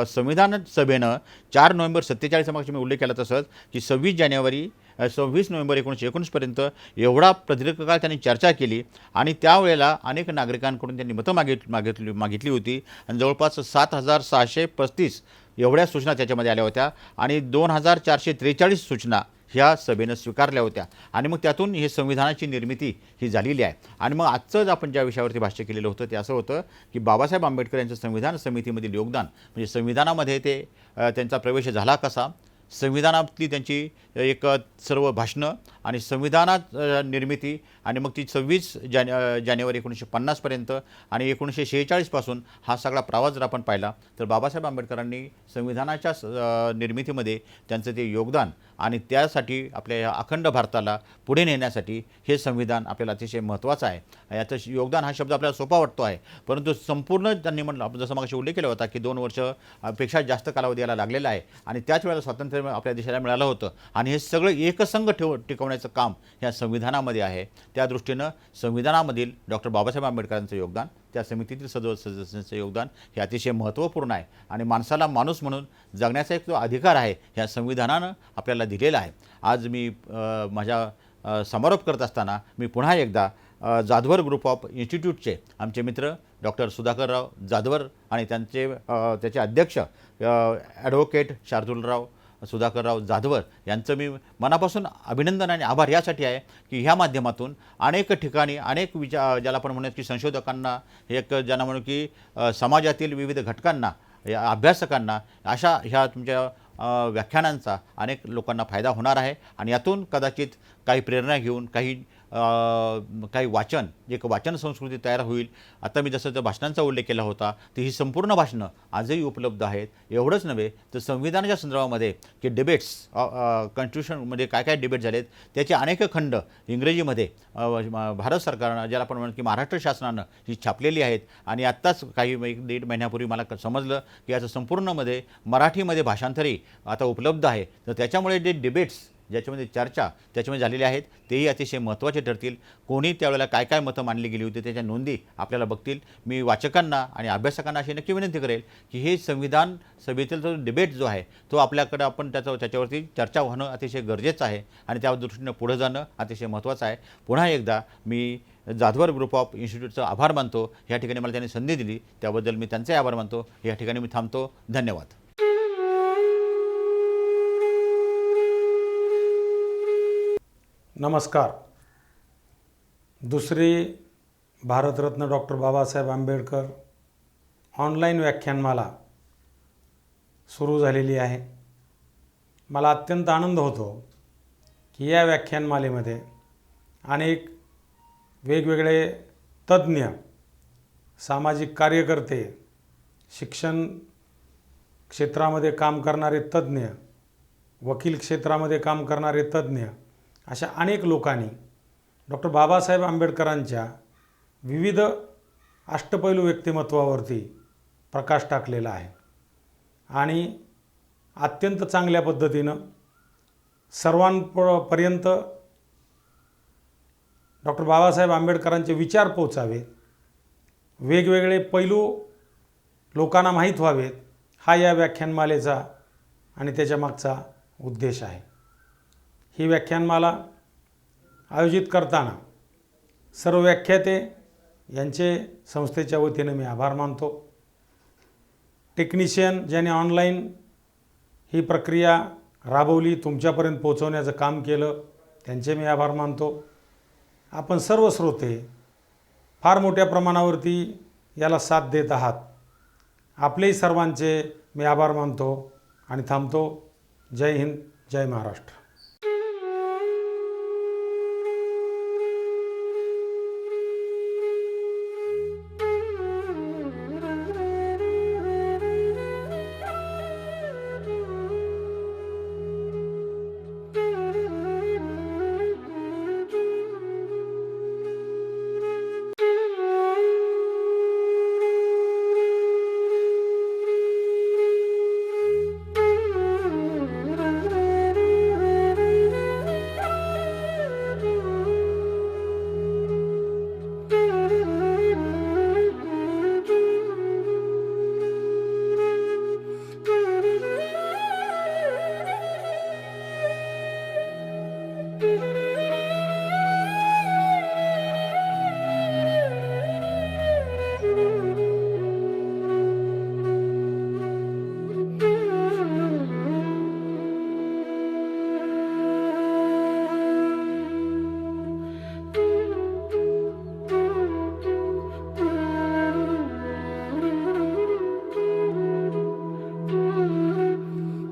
संविधान सभेनं 4 नोव्हेंबर 47 मागची मी उल्लेख केला तसंच की 26 नोव्हेंबर 1919पर्यंत एवढा प्रदीर्घ काळ त्यांनी चर्चा केली. आणि त्यावेळेला अनेक नागरिकांकडून त्यांनी मतं मागितली होती. आणि जवळपास 7,635 एवढ्या सूचना त्याच्यामध्ये आल्या होत्या. आणि 2,443 सूचना ह्या सभेनं स्वीकारल्या होत्या. आणि मग त्यातून हे संविधानाची निर्मिती ही झालेली आहे. आणि मग आजचं आपण ज्या विषयावरती भाष्य केलेलं होतं ते असं होतं की बाबासाहेब आंबेडकर यांचं संविधान समितीमधील योगदान म्हणजे संविधानामध्ये ते त्यांचा प्रवेश झाला कसा, संविधानातली त्यांची एक सर्व भाषणं आणि संविधानात निर्मिती आणि मग ती 26 जानेवारी 1950पर्यंत आणि 1946 पासून हा सगळा प्रवास जर आपण पाहिला तर बाबासाहेब आंबेडकरांनी संविधानाच्या निर्मितीमध्ये त्यांचं ते योगदान आणि त्यासाठी आपल्या या अखंड भारताला पुढे नेण्यासाठी हे संविधान आपल्याला अतिशय महत्त्वाचं आहे. याचं योगदान हा शब्द आपल्याला सोपा वाटतो आहे, परंतु संपूर्ण त्यांनी म्हटलं आपण जसं मागाशी उल्लेख केला होता की 2 वर्षपेक्षा जास्त कालावधी याला लागलेला आहे आणि त्याच वेळेला स्वातंत्र्य आपल्या देशाला मिळालं होतं. आणि हे सगळं एकसंघ टिकवण्याचं काम ह्या संविधानामध्ये आहे. त्या दृष्टीनं संविधानामधील डॉक्टर बाबासाहेब आंबेडकरांचं योगदान, त्या समितीतील सदस्यांचं योगदान हे अतिशय महत्त्वपूर्ण आहे. आणि माणसाला माणूस म्हणून जगण्याचा एक जो अधिकार आहे ह्या संविधानानं आपल्याला दिलेला आहे. आज मी माझ्या समारोप करत असताना मी पुन्हा एकदा जाधवर ग्रुप ऑफ इन्स्टिट्यूटचे आमचे मित्र डॉक्टर सुधाकरराव जाधवर आणि त्याचे अध्यक्ष ॲडव्होकेट शार्दूलराव सुधाकरराव जाधवर यांचं मी मनापासून अभिनंदन आणि आभार यासाठी आहे की ह्या माध्यमातून अनेक ठिकाणी अनेक ज्याला आपण म्हणूयात की संशोधकांना एक ज्यांना म्हणू की समाजातील विविध घटकांना अभ्यासकांना अशा ह्या तुमच्या व्याख्यानांचा अनेक लोकांना फायदा होणार आहे. आणि यातून कदाचित काही प्रेरणा घेऊन काही काही वाचन, एक वाचन संस्कृती तयार होईल. आता मी जसं त्या भाषणांचा उल्लेख केला होता, तर ही संपूर्ण भाषणं आजही उपलब्ध आहेत. एवढंच नव्हे तर संविधानाच्या संदर्भामध्ये की डिबेट्स, कॉन्स्टिट्यूशनमध्ये काय काय डिबेट झालेत त्याचे अनेक खंड इंग्रजीमध्ये भारत सरकारनं, ज्याला आपण म्हणतो की महाराष्ट्र शासनानं ही छापलेली आहेत. आणि आत्ताच काही 1-1.5 महिन्यापूर्वी मला समजलं की याचं संपूर्णमध्ये मराठीमध्ये भाषांतरही आता उपलब्ध आहे. तर त्याच्यामुळे जे डिबेट्स, ज्याच्यामध्ये चर्चा त्याच्यामध्ये झालेल्या आहेत, तेही अतिशय महत्त्वाचे ठरतील. कोणी त्यावेळेला काय काय मतं मांडली गेली होती त्याच्या नोंदी आपल्याला बघतील. मी वाचकांना आणि अभ्यासकांना अशी नक्की विनंती करेल की हे संविधान सभेतील जो डिबेट जो आहे तो आपल्याकडे आपण त्याच्यावरती चर्चा होणं अतिशय गरजेचं आहे आणि त्या दृष्टीनं पुढे जाणं अतिशय महत्त्वाचं आहे. पुन्हा एकदा मी जाधवर ग्रुप ऑफ इन्स्टिट्यूटचा आभार मानतो. या ठिकाणी मला त्यांनी संधी दिली त्याबद्दल मी त्यांचे आभार मानतो. या ठिकाणी मी थांबतो. धन्यवाद.
नमस्कार. दुसरी भारतरत्न डॉक्टर बाबासाहेब आंबेडकर ऑनलाईन व्याख्यानमाला सुरू झालेली आहे. मला अत्यंत आनंद होतो की या व्याख्यानमालेमध्ये अनेक वेगवेगळे तज्ज्ञ, सामाजिक कार्यकर्ते, शिक्षण क्षेत्रामध्ये काम करणारे तज्ज्ञ, वकील क्षेत्रामध्ये काम करणारे तज्ज्ञ, अशा अनेक लोकांनी डॉक्टर बाबासाहेब आंबेडकरांच्या विविध अष्टपैलू व्यक्तिमत्वावरती प्रकाश टाकलेला आहे आणि अत्यंत चांगल्या पद्धतीनं सर्वांपर्यंत डॉक्टर बाबासाहेब आंबेडकरांचे विचार पोचावेत, वेगवेगळे पैलू लोकांना माहीत व्हावेत, हा या व्याख्यानमालेचा आणि त्याच्या मागचा उद्देश आहे. ही व्याख्यानमाला आयोजित करताना सर्व व्याख्याते यांचे संस्थेच्या वतीने मी आभार मानतो. टेक्निशियन ज्याने ऑनलाईन ही प्रक्रिया राबवली, तुमच्यापर्यंत पोहोचवण्याचं काम केलं, त्यांचे मी आभार मानतो. आपण सर्व श्रोते फार मोठ्या प्रमाणावरती याला साथ देत आहात. आपलेही सर्वांचे मी आभार मानतो आणि थांबतो. जय हिंद, जय महाराष्ट्र.